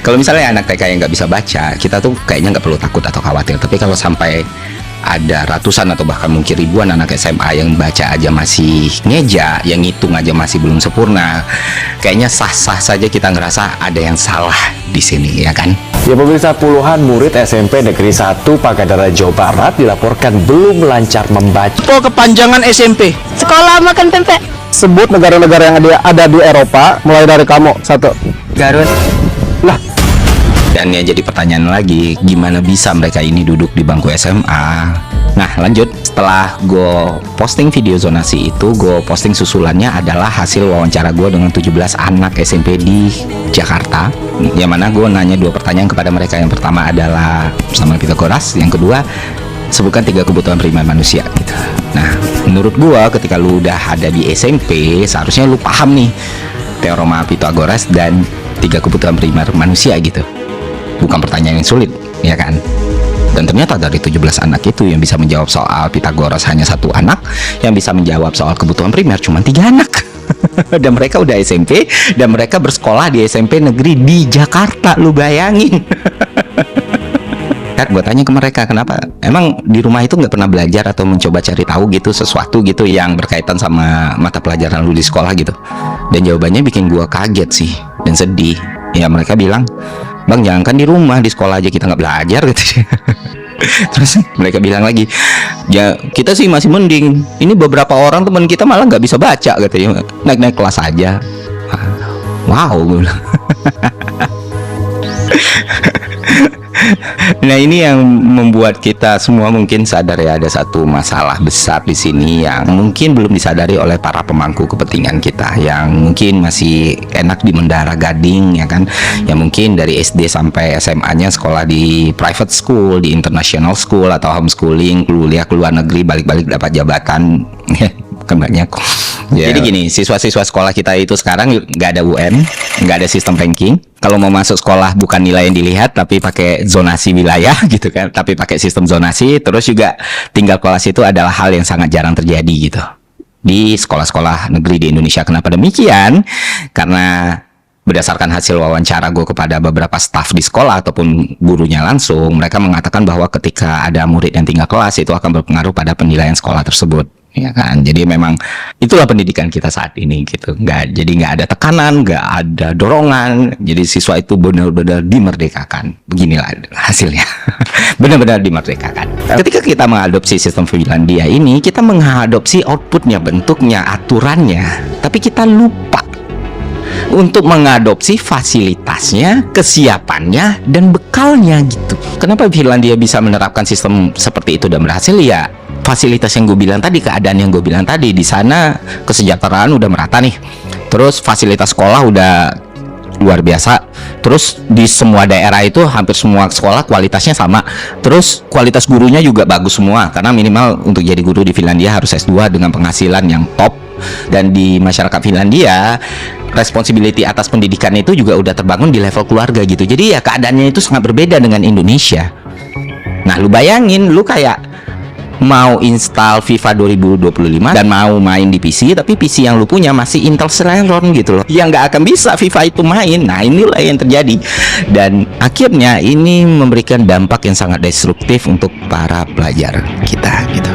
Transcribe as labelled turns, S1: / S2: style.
S1: Kalau misalnya anak TK yang nggak bisa baca, kita tuh kayaknya nggak perlu takut atau khawatir. Tapi kalau sampai ada ratusan atau bahkan mungkin ribuan anak SMA yang baca aja masih ngeja, yang ngitung aja masih belum sempurna, kayaknya sah-sah saja kita ngerasa ada yang salah di sini, ya kan?
S2: Ya pemirsa, puluhan murid SMP Negeri 1 Pagadara, Jawa Barat dilaporkan belum lancar membaca.
S3: Apa kepanjangan SMP?
S4: Sekolah makan pempek.
S3: Sebut negara-negara yang ada di Eropa, mulai dari kamu. 1.
S4: Garut.
S3: Lah,
S1: Dan yang jadi pertanyaan lagi, gimana bisa mereka ini duduk di bangku SMA? Nah lanjut, setelah gue posting video zonasi itu, gue posting susulannya adalah hasil wawancara gue dengan 17 anak SMP di Jakarta. Yang mana gue nanya 2 pertanyaan kepada mereka. Yang pertama adalah sama Pitagoras, yang kedua sebutkan 3 kebutuhan primer manusia gitu. Nah menurut gue ketika lu udah ada di SMP, seharusnya lu paham nih teorema Pitagoras dan 3 kebutuhan primer manusia gitu. Bukan pertanyaan yang sulit, ya kan? Dan ternyata dari 17 anak itu yang bisa menjawab soal Pitagoras hanya 1 anak, yang bisa menjawab soal kebutuhan primer cuma 3 anak. Dan mereka udah SMP, dan mereka bersekolah di SMP negeri di Jakarta, lu bayangin. Kan gue tanya ke mereka, kenapa emang di rumah itu nggak pernah belajar atau mencoba cari tahu gitu sesuatu gitu yang berkaitan sama mata pelajaran lu di sekolah gitu? Dan jawabannya bikin gue kaget sih dan sedih. Ya mereka bilang, bang jangan kan di rumah, di sekolah aja kita nggak belajar gitu. Terus mereka bilang lagi, ya kita sih masih mending, ini beberapa orang teman kita malah nggak bisa baca katanya, naik kelas aja. Wow, gue bilang. Nah ini yang membuat kita semua mungkin sadar ya, ada satu masalah besar di sini yang mungkin belum disadari oleh para pemangku kepentingan kita, yang mungkin masih enak di Menara Gading, ya kan, yang mungkin dari SD sampai SMA-nya sekolah di private school, di international school atau homeschooling, kuliah ke luar negeri, balik-balik dapat jabatan. Kan banyak. Jadi gini, siswa-siswa sekolah kita itu sekarang nggak ada UN, nggak ada sistem ranking. Kalau mau masuk sekolah bukan nilai yang dilihat, tapi pakai zonasi wilayah gitu kan, tapi pakai sistem zonasi. Terus juga tinggal kelas itu adalah hal yang sangat jarang terjadi gitu di sekolah-sekolah negeri di Indonesia. Kenapa demikian? Karena berdasarkan hasil wawancara gue kepada beberapa staf di sekolah ataupun gurunya langsung, mereka mengatakan bahwa ketika ada murid yang tinggal kelas itu akan berpengaruh pada penilaian sekolah tersebut, ya kan. Jadi memang itulah pendidikan kita saat ini gitu. Jadi nggak ada tekanan, nggak ada dorongan. Jadi siswa itu benar-benar dimerdekakan. Beginilah hasilnya. Benar-benar dimerdekakan. Ketika kita mengadopsi sistem Finlandia ini, kita mengadopsi outputnya, bentuknya, aturannya, tapi kita lupa untuk mengadopsi fasilitasnya, kesiapannya, dan bekalnya gitu. Kenapa Finlandia bisa menerapkan sistem seperti itu dan berhasil? Ya fasilitas yang gue bilang tadi, keadaan yang gue bilang tadi. Di sana kesejahteraan udah merata nih, terus fasilitas sekolah udah luar biasa, terus di semua daerah itu hampir semua sekolah kualitasnya sama, terus kualitas gurunya juga bagus semua, karena minimal untuk jadi guru di Finlandia harus S2 dengan penghasilan yang top. Dan di masyarakat Finlandia responsibility atas pendidikan itu juga udah terbangun di level keluarga gitu. Jadi ya keadaannya itu sangat berbeda dengan Indonesia. Nah lu bayangin, lu kayak mau install FIFA 2025 dan mau main di PC, tapi PC yang lu punya masih Intel Celeron gitu loh, yang nggak akan bisa FIFA itu main. Nah inilah yang terjadi, dan akhirnya ini memberikan dampak yang sangat destruktif untuk para pelajar kita gitu.